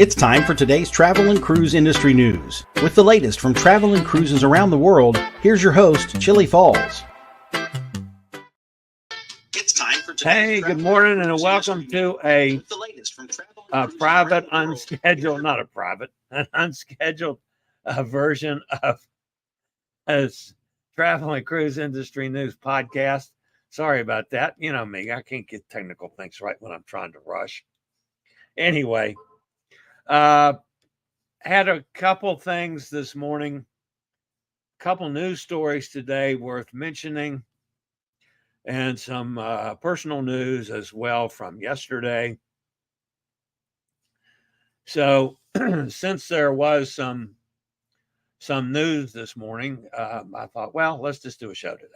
It's time for today's travel and cruise industry news. With the latest from travel and cruises around the world, here's your host, Chillie Falls. It's time for today's good morning and welcome to an unscheduled version of this travel and cruise industry news podcast. Sorry about that. You know me, I can't get technical things right when I'm trying to rush. Anyway, had a couple things this morning, couple news stories today worth mentioning, and some personal news as well from yesterday. So since there was some news this morning, I thought, well, let's just do a show today.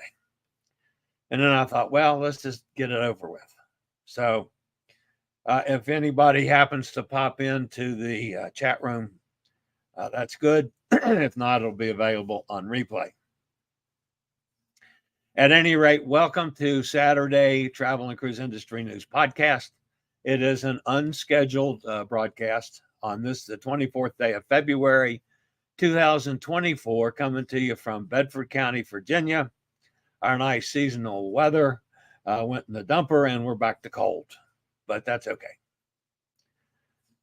And then I thought, well, let's just get it over with. So if anybody happens to pop into the chat room, that's good. If not, it'll be available on replay. At any rate, welcome to Saturday Travel and Cruise Industry News Podcast. It is an unscheduled broadcast on the 24th day of February, 2024, coming to you from Bedford County, Virginia. Our nice seasonal weather went in the dumper and we're back to cold, but that's okay.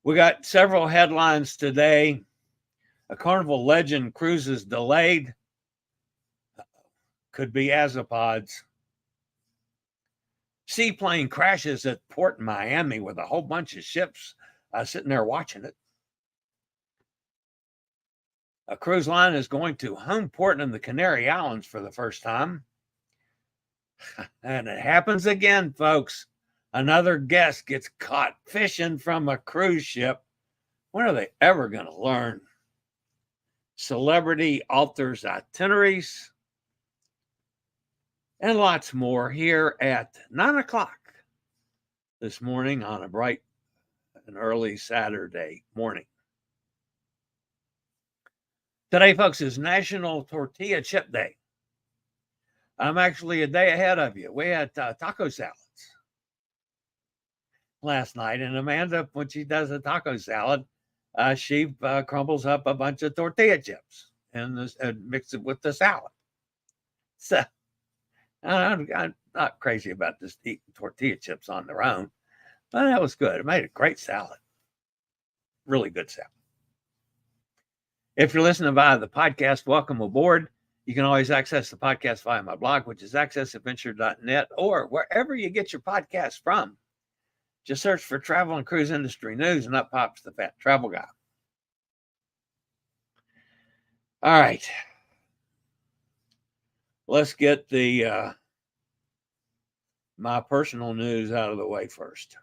We got several headlines today. A Carnival Legend Cruises Delayed. Could be azopods. Seaplane crashes at PortMiami with a whole bunch of ships sitting there watching it. A cruise line is going to Homeport in the Canary Islands for the first time. And it happens again, folks. Another guest gets caught fishing from a cruise ship. When are they ever going to learn? Celebrity alters itineraries. And lots more here at 9 o'clock this morning on a bright and early Saturday morning. Today, folks, is National Tortilla Chip Day. I'm actually a day ahead of you. We had taco salads last night, and Amanda, when she does a taco salad, she crumbles up a bunch of tortilla chips and mixes it with the salad. So I'm not crazy about just eating tortilla chips on their own, but that was good. It made a great salad. Really good salad. If you're listening via the podcast, welcome aboard. You can always access the podcast via my blog, which is accessadventure.net, or wherever you get your podcast from. Just search for Travel and Cruise Industry News, and up pops the Fat Travel Guy. All right. Let's get the my personal news out of the way first.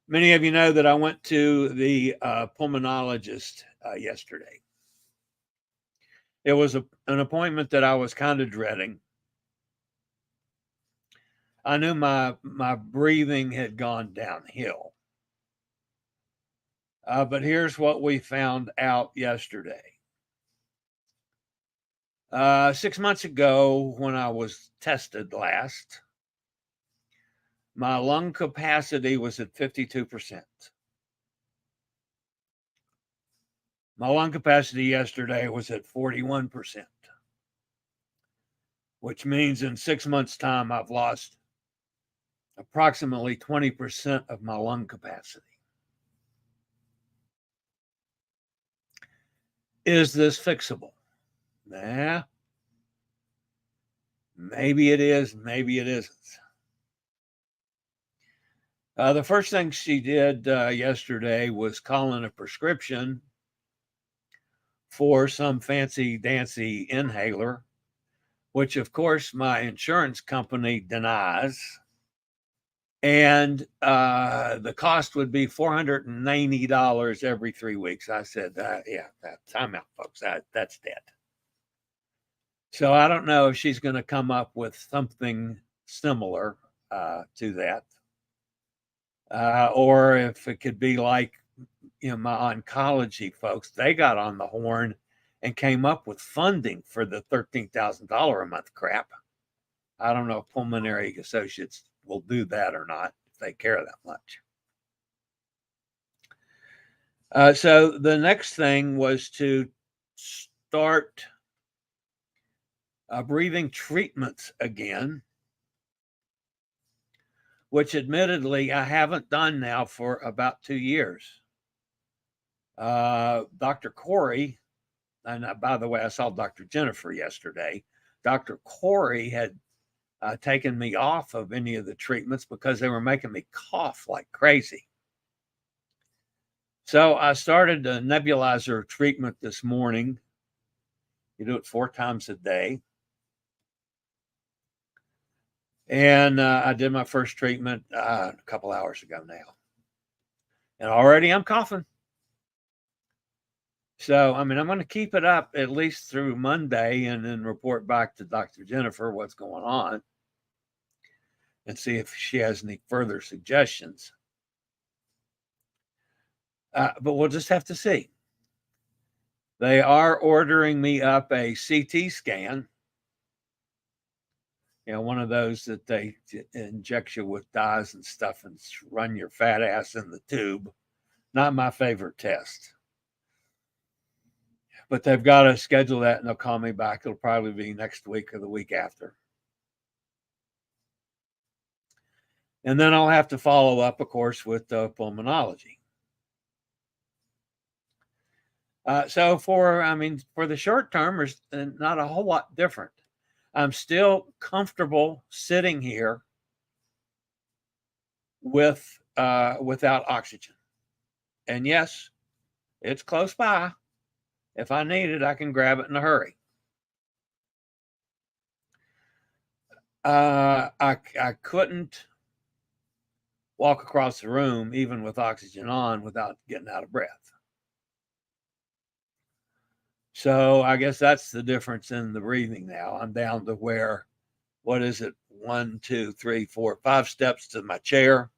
Many of you know that I went to the pulmonologist yesterday. It was an appointment that I was kind of dreading. I knew my breathing had gone downhill. But here's what we found out yesterday. 6 months ago, when I was tested last, my lung capacity was at 52%. My lung capacity yesterday was at 41%, which means in 6 months' time, I've lost approximately 20% of my lung capacity. Is this fixable? Nah. Maybe it is, maybe it isn't. The first thing she did yesterday was call in a prescription for some fancy dancy inhaler, which of course my insurance company denies. And the cost would be $490 every 3 weeks. I said, time out, folks. That's dead. So I don't know if she's going to come up with something similar to that. Or if it could be like, my oncology folks, they got on the horn and came up with funding for the $13,000 a month crap. I don't know if Pulmonary Associates will do that or not, if they care that much. So the next thing was to start breathing treatments again, which admittedly I haven't done now for about 2 years. Dr. Corey, and by the way, I saw Dr. Jennifer yesterday. Dr. Corey had taken me off of any of the treatments because they were making me cough like crazy. So I started a nebulizer treatment this morning. You do it 4 times a day. And I did my first treatment a couple hours ago now. And already I'm coughing. So, I mean, I'm going to keep it up at least through Monday and then report back to Dr. Jennifer what's going on and see if she has any further suggestions. But we'll just have to see. They are ordering me up a CT scan. You know, one of those that they inject you with dyes and stuff and run your fat ass in the tube. Not my favorite test. But they've got to schedule that and they'll call me back. It'll probably be next week or the week after. And then I'll have to follow up, of course, with pulmonology. So for the short term, there's not a whole lot different. I'm still comfortable sitting here without oxygen. And yes, it's close by. If I need it, I can grab it in a hurry. I couldn't walk across the room, even with oxygen on, without getting out of breath. So I guess that's the difference in the breathing now. I'm down to where, what is it? 1, 2, 3, 4, 5 steps to my chair.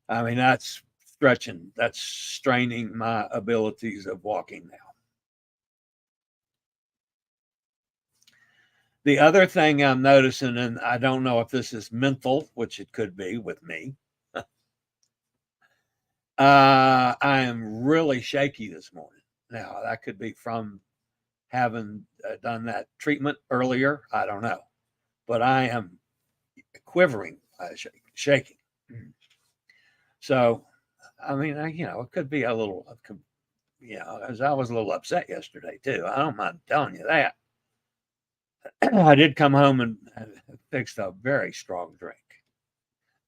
I mean, that's stretching. That's straining my abilities of walking now. The other thing I'm noticing, and I don't know if this is mental, which it could be with me, I am really shaky this morning. Now, that could be from having done that treatment earlier. I don't know. But I am quivering, shaking. So, I mean, it could be a little, as I was a little upset yesterday, too. I don't mind telling you that. I did come home and fixed a very strong drink.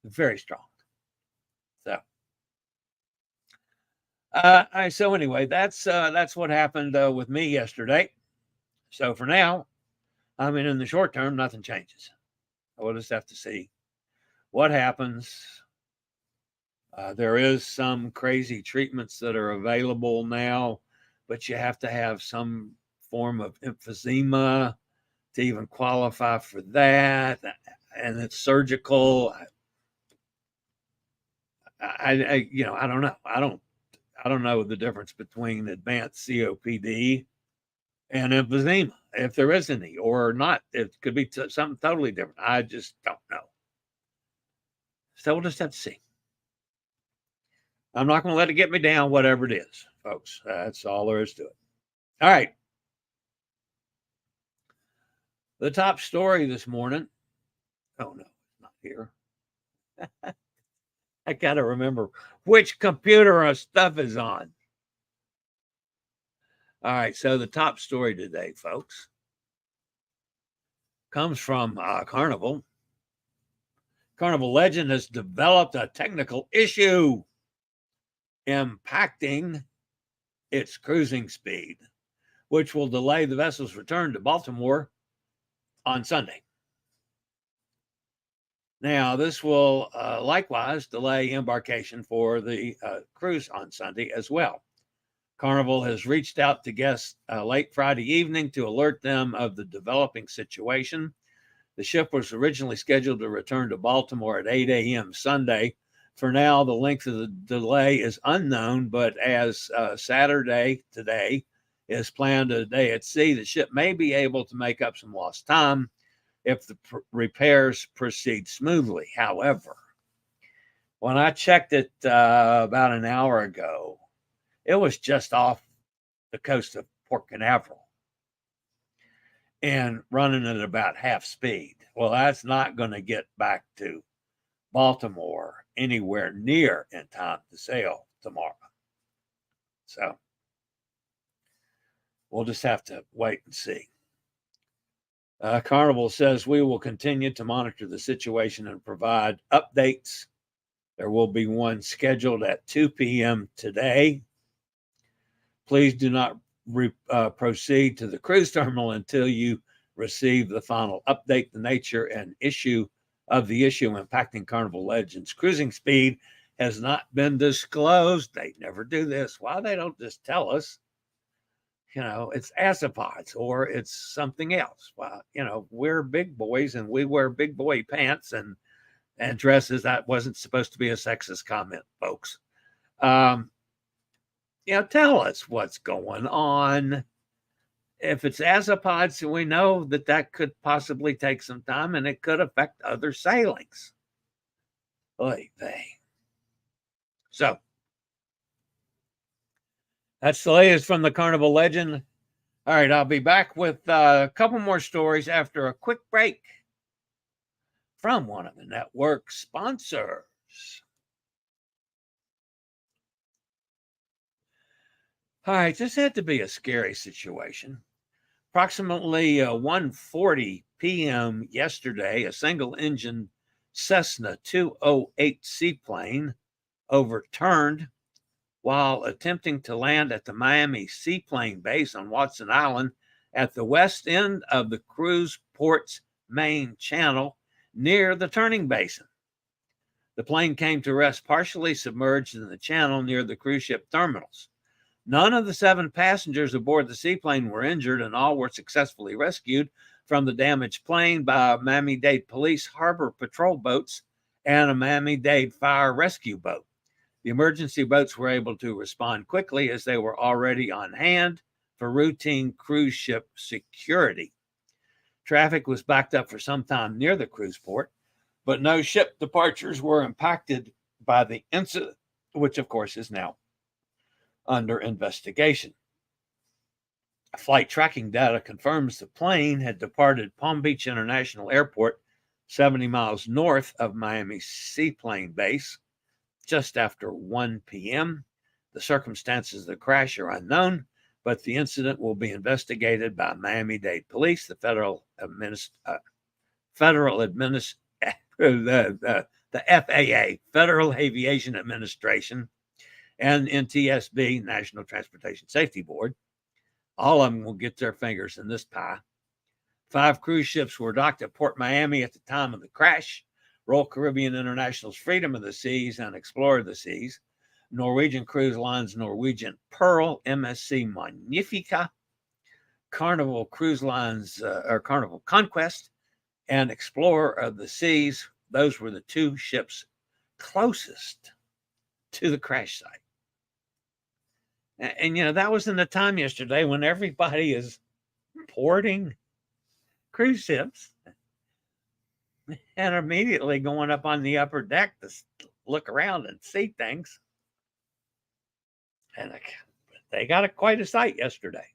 Very strong. So anyway, that's what happened with me yesterday. So for now, I mean, in the short term, nothing changes. We'll just have to see what happens. There is some crazy treatments that are available now, but you have to have some form of emphysema to even qualify for that, and it's surgical. I don't know. I don't know the difference between advanced COPD and emphysema, if there is any, or not. It could be something totally different. I just don't know. So we'll just have to see. I'm not going to let it get me down, whatever it is, folks. That's all there is to it. All right. The top story this morning. Oh, no, it's not here. I got to remember which computer our stuff is on. All right, so the top story today, folks, comes from Carnival. Carnival Legend has developed a technical issue impacting its cruising speed, which will delay the vessel's return to Baltimore on Sunday. Now, this will likewise delay embarkation for the cruise on Sunday as well. Carnival has reached out to guests late Friday evening to alert them of the developing situation. The ship was originally scheduled to return to Baltimore at 8 a.m. Sunday. For now, the length of the delay is unknown, but as Saturday today is planned a day at sea, the ship may be able to make up some lost time if the repairs proceed smoothly. However, When I checked it about an hour ago, it was just off the coast of Port Canaveral and running at about half speed. Well, that's not going to get back to Baltimore anywhere near in time to sail tomorrow. So we'll just have to wait and see. Carnival says we will continue to monitor the situation and provide updates. There will be one scheduled at 2 p.m. today. Please do not proceed to the cruise terminal until you receive the final update. The nature and issue of the issue impacting Carnival Legend's cruising speed has not been disclosed. They never do this. Why they don't just tell us? It's asopods or it's something else. Well, we're big boys and we wear big boy pants and dresses. That wasn't supposed to be a sexist comment, folks. Tell us what's going on. If it's asopods, we know that could possibly take some time and it could affect other sailings. Oy vey. So, that's the latest from the Carnival Legend. All right, I'll be back with a couple more stories after a quick break from one of the network sponsors. All right, this had to be a scary situation. Approximately 1:40 p.m. yesterday, a single-engine Cessna 208 seaplane overturned while attempting to land at the Miami Seaplane base on Watson Island at the west end of the cruise port's main channel near the turning basin. The plane came to rest partially submerged in the channel near the cruise ship terminals. None of the 7 passengers aboard the seaplane were injured, and all were successfully rescued from the damaged plane by Miami-Dade Police Harbor Patrol boats and a Miami-Dade Fire Rescue boat. The emergency boats were able to respond quickly as they were already on hand for routine cruise ship security. Traffic was backed up for some time near the cruise port, but no ship departures were impacted by the incident, which of course is now under investigation. Flight tracking data confirms the plane had departed Palm Beach International Airport, 70 miles north of Miami Seaplane Base, just after 1 p.m. The circumstances of the crash are unknown, but the incident will be investigated by Miami-Dade Police, the the FAA, Federal Aviation Administration, and NTSB, National Transportation Safety Board. All of them will get their fingers in this pie. 5 cruise ships were docked at PortMiami at the time of the crash. Royal Caribbean International's Freedom of the Seas and Explorer of the Seas, Norwegian Cruise Line's Norwegian Pearl, MSC Magnifica, Carnival Cruise Line's Carnival Conquest, and Explorer of the Seas. Those were the 2 ships closest to the crash site. And that was in the time yesterday when everybody is porting cruise ships and immediately going up on the upper deck to look around and see things. And they got quite a sight yesterday.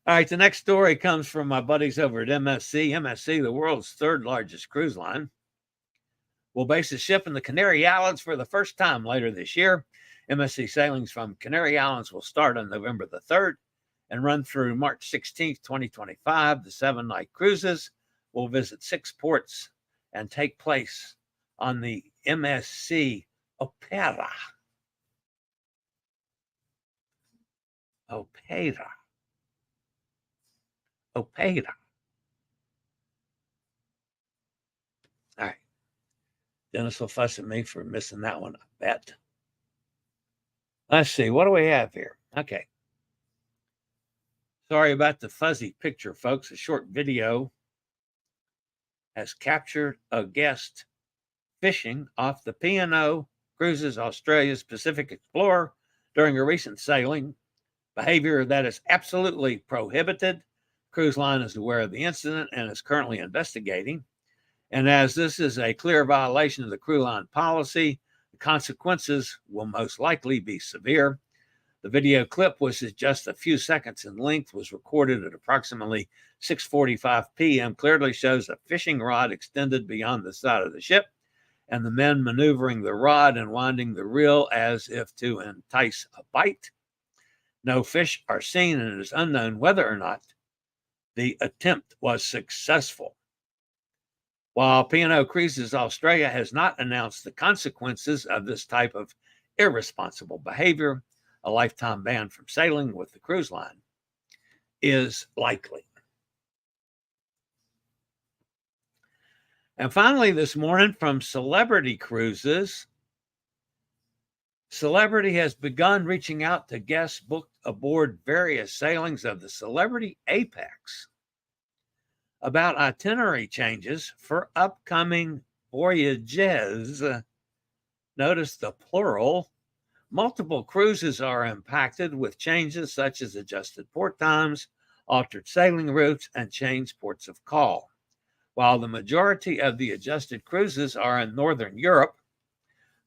All right, the next story comes from my buddies over at MSC. MSC, the world's 3rd largest cruise line, will base a ship in the Canary Islands for the first time later this year. MSC sailings from Canary Islands will start on November the 3rd and run through March 16th, 2025. The 7-night cruises will visit 6 ports and take place on the MSC Opera. All right. Dennis will fuss at me for missing that one, I bet. Let's see. What do we have here? Okay. Sorry about the fuzzy picture, folks. A short video has captured a guest fishing off the P&O Cruises Australia's Pacific Explorer during a recent sailing. Behavior that is absolutely prohibited. Cruise line is aware of the incident and is currently investigating. And as this is a clear violation of the crew line policy, the consequences will most likely be severe. The video clip, which is just a few seconds in length, was recorded at approximately 6:45 p.m., clearly shows a fishing rod extended beyond the side of the ship and the men maneuvering the rod and winding the reel as if to entice a bite. No fish are seen, and it is unknown whether or not the attempt was successful. While P&O Cruises Australia has not announced the consequences of this type of irresponsible behavior, a lifetime ban from sailing with the cruise line is likely. And finally, this morning from Celebrity Cruises, Celebrity has begun reaching out to guests booked aboard various sailings of the Celebrity Apex about itinerary changes for upcoming voyages. Notice the plural. Multiple cruises are impacted with changes such as adjusted port times, altered sailing routes, and changed ports of call. While the majority of the adjusted cruises are in Northern Europe,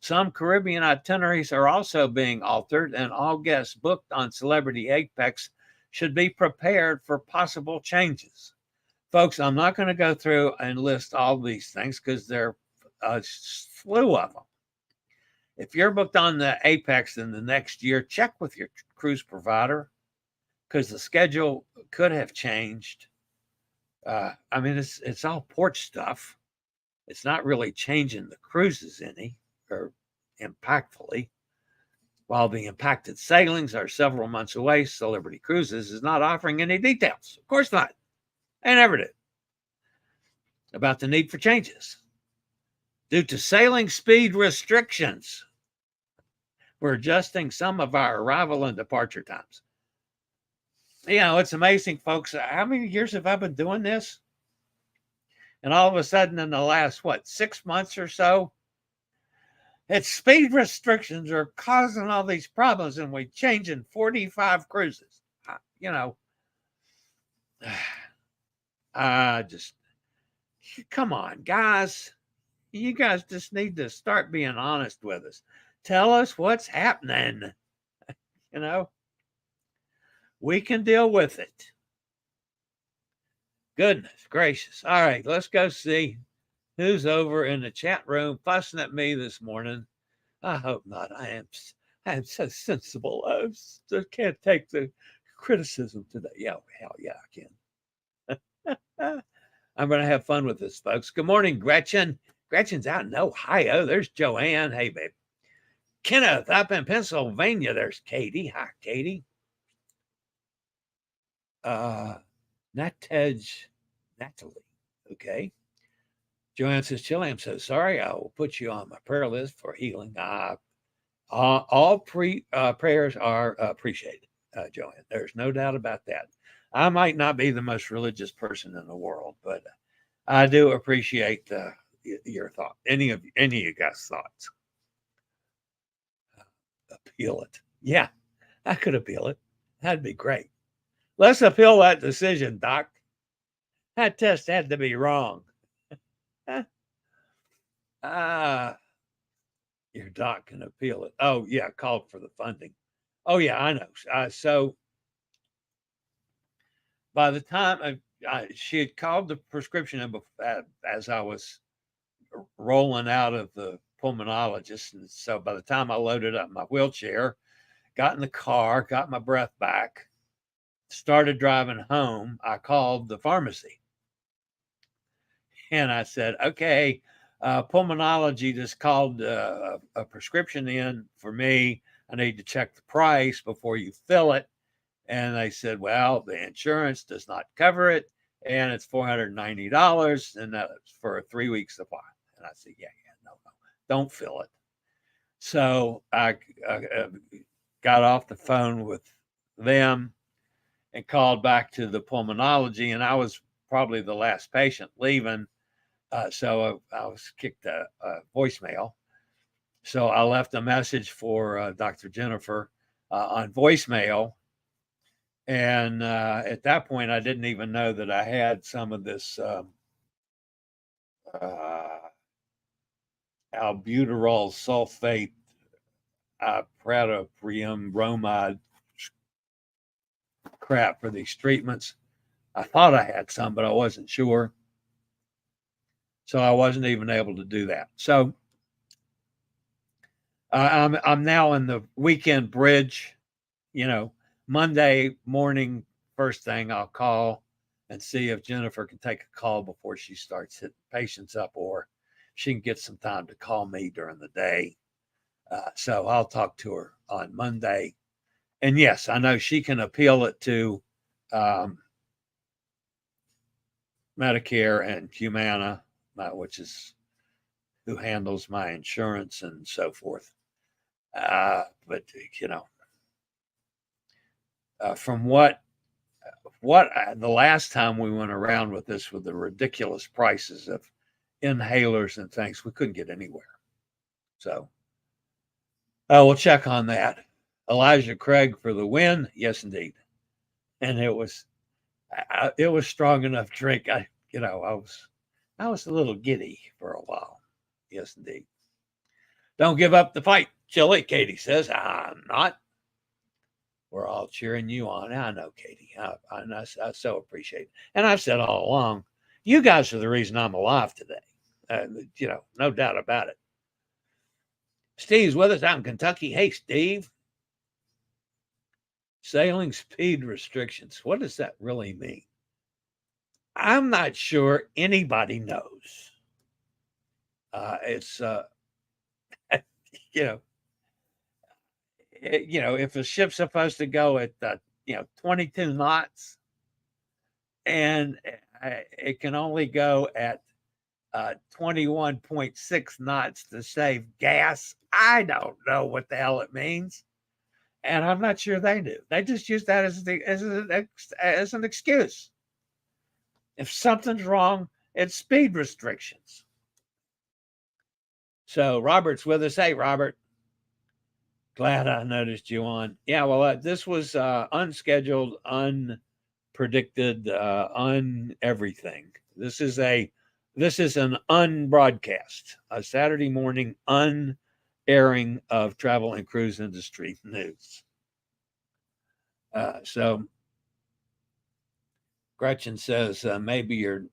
some Caribbean itineraries are also being altered, and all guests booked on Celebrity Apex should be prepared for possible changes. Folks, I'm not going to go through and list all these things because there are a slew of them. If you're booked on the Apex in the next year, check with your cruise provider because the schedule could have changed. It's all port stuff. It's not really changing the cruises any or impactfully. While the impacted sailings are several months away, Celebrity Cruises is not offering any details. Of course not. They never did. About the need for changes. Due to sailing speed restrictions, we're adjusting some of our arrival and departure times. You know, it's amazing, folks. How many years have I been doing this? And all of a sudden, in the last, 6 months or so, it's speed restrictions are causing all these problems, and we're changing 45 cruises. Come on, guys. You guys just need to start being honest with us. Tell us what's happening. We can deal with it. Goodness gracious. All right, let's go see who's over in the chat room fussing at me this morning. I hope not. I am so sensible. I just can't take the criticism today. Yeah, hell yeah, I can. I'm going to have fun with this, folks. Good morning, Gretchen. Gretchen's out in Ohio. There's Joanne. Hey, babe. Kenneth up in Pennsylvania. There's Katie. Hi, Katie. Natalie. Okay. Joanne says, Chillie, I'm so sorry. I will put you on my prayer list for healing. All prayers are appreciated, Joanne. There's no doubt about that. I might not be the most religious person in the world, but I do appreciate your thought. Any of you guys' thoughts? Appeal it. Yeah, I could appeal it. That'd be great. Let's appeal that decision, Doc. That test had to be wrong. Your doc can appeal it. Oh, yeah, called for the funding. Oh, yeah, I know. So by the time she had called the prescription in as I was rolling out of the pulmonologist. And so by the time I loaded up my wheelchair, got in the car, got my breath back, started driving home, I called the pharmacy. And I said, okay, pulmonology just called a prescription in for me. I need to check the price before you fill it. And they said, well, the insurance does not cover it. And it's $490. And that's for a 3-week supply. And I said, yeah, no, don't fill it. So I got off the phone with them and called back to the pulmonology. And I was probably the last patient leaving. So I was kicked a voicemail. So I left a message for Dr. Jennifer on voicemail. And at that point, I didn't even know that I had some of this albuterol sulfate, pratoprium bromide crap for these treatments. I thought I had some, but I wasn't sure. So I wasn't even able to do that. So I'm now in the weekend bridge. Monday morning, first thing I'll call and see if Jennifer can take a call before she starts hitting patients up, or she can get some time to call me during the day. So I'll talk to her on Monday. And yes, I know she can appeal it to Medicare and Humana, which is who handles my insurance and so forth. But from what the last time we went around with this, with the ridiculous prices of inhalers and things, we couldn't get anywhere. So we'll check on that. Elijah Craig for the win. Yes, indeed. And it was strong enough drink. I was a little giddy for a while. Yes, indeed. Don't give up the fight, Chillie, Katie says. I'm not. We're all cheering you on. I know, Katie. I so appreciate it. And I've said all along, you guys are the reason I'm alive today. No doubt about it. Steve's with us out in Kentucky. Hey, Steve. Sailing speed restrictions. What does that really mean? I'm not sure anybody knows. It's if a ship's supposed to go at 22 knots and it can only go at 21.6 knots to save gas, I don't know what the hell it means, and I'm not sure they do. They just use that as an excuse. If something's wrong, it's speed restrictions. So Robert's with us. Hey, Robert. Glad I noticed you on. Yeah, well, this was unscheduled, unpredicted, everything. This is an unbroadcast, a Saturday morning unairing of travel and cruise industry news. So Gretchen says maybe your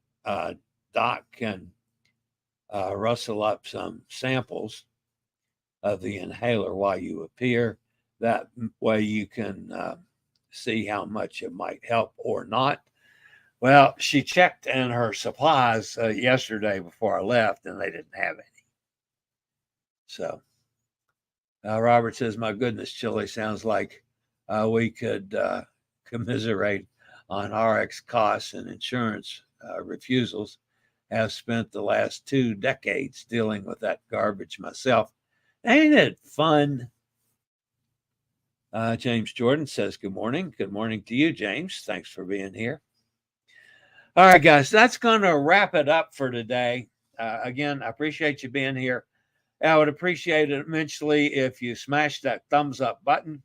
doc can rustle up some samples of the inhaler while you appear. That way you can see how much it might help or not. Well, she checked in her supplies yesterday before I left, and they didn't have any. So Robert says, my goodness, Chillie, sounds like we could commiserate on RX costs and insurance refusals. Have spent the last 2 decades dealing with that garbage myself. Ain't it fun? James Jordan says, good morning. Good morning to you, James. Thanks for being here. All right, guys, that's going to wrap it up for today. Again, I appreciate you being here. I would appreciate it immensely if you smash that thumbs up button.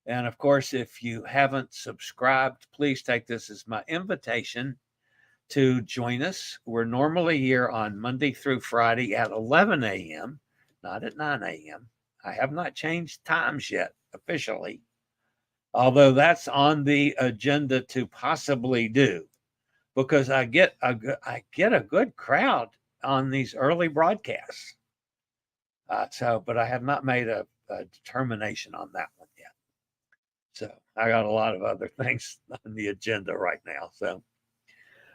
And of course, if you haven't subscribed, please take this as my invitation to join us. We're normally here on Monday through Friday at 11 a.m., not at 9 a.m. I have not changed times yet officially, although that's on the agenda to possibly do, because I get a good crowd on these early broadcasts. But I have not made a determination on that one yet. So I got a lot of other things on the agenda right now. So,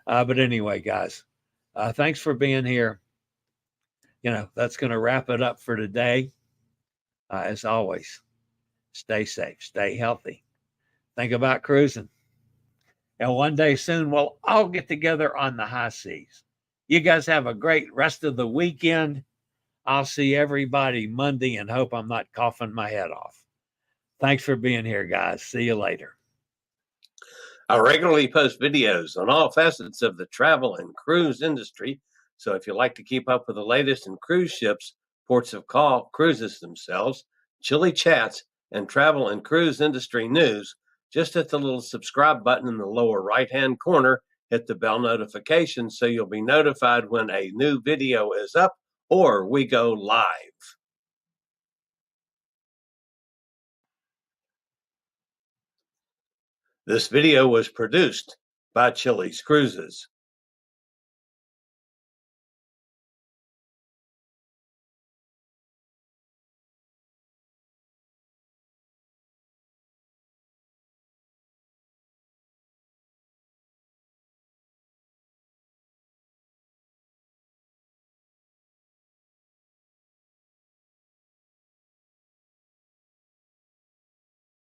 but anyway, guys, thanks for being here. That's going to wrap it up for today. As always, stay safe, stay healthy. Think about cruising. And one day soon, we'll all get together on the high seas. You guys have a great rest of the weekend. I'll see everybody Monday and hope I'm not coughing my head off. Thanks for being here, guys. See you later. I regularly post videos on all facets of the travel and cruise industry. So if you like to keep up with the latest in cruise ships, ports of call, cruises themselves, Chillie chats, and travel and cruise industry news, just hit the little subscribe button in the lower right-hand corner Hit the bell notification so you'll be notified when a new video is up or we go live. This video was produced by Chillie Cruises.